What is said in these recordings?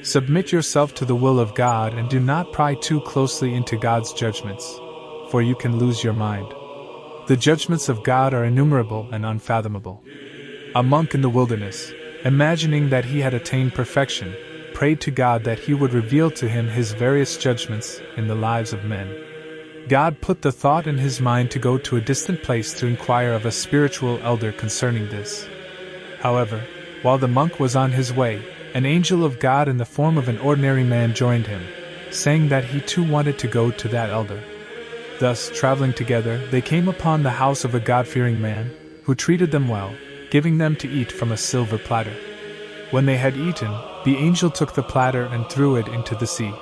Submit yourself to the will of God and do not pry too closely into God's judgments, for you can lose your mind. The judgments of God are innumerable and unfathomable. A monk in the wilderness, imagining that he had attained perfection, prayed to God that he would reveal to him his various judgments in the lives of men. God put the thought in his mind to go to a distant place to inquire of a spiritual elder concerning this. However, while the monk was on his way, an angel of God in the form of an ordinary man joined him, saying that he too wanted to go to that elder. Thus, traveling together, they came upon the house of a God-fearing man, who treated them well, giving them to eat from a silver platter. When they had eaten, the angel took the platter and threw it into the sea.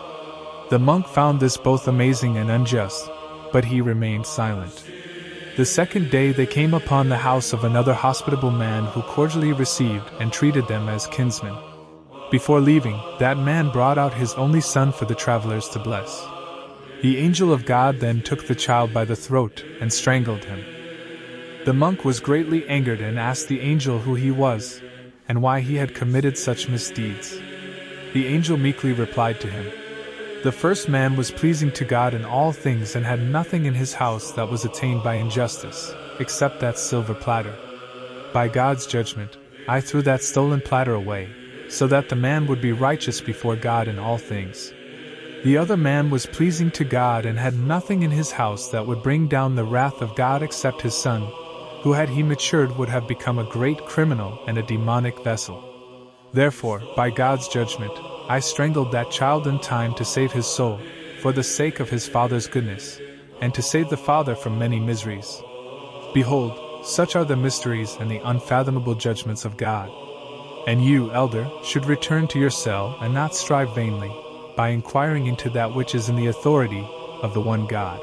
The monk found this both amazing and unjust, but he remained silent. The second day they came upon the house of another hospitable man who cordially received and treated them as kinsmen. Before leaving, that man brought out his only son for the travelers to bless. The angel of God then took the child by the throat and strangled him. The monk was greatly angered and asked the angel who he was, and why he had committed such misdeeds. The angel meekly replied to him, "The first man was pleasing to God in all things and had nothing in his house that was attained by injustice, except that silver platter. By God's judgment, I threw that stolen platter away, so that the man would be righteous before God in all things. The other man was pleasing to God and had nothing in his house that would bring down the wrath of God except his son, who had he matured would have become a great criminal and a demonic vessel. Therefore, by God's judgment, I strangled that child in time to save his soul, for the sake of his father's goodness, and to save the father from many miseries. Behold, such are the mysteries and the unfathomable judgments of God. And you, elder, should return to your cell and not strive vainly, by inquiring into that which is in the authority of the one God."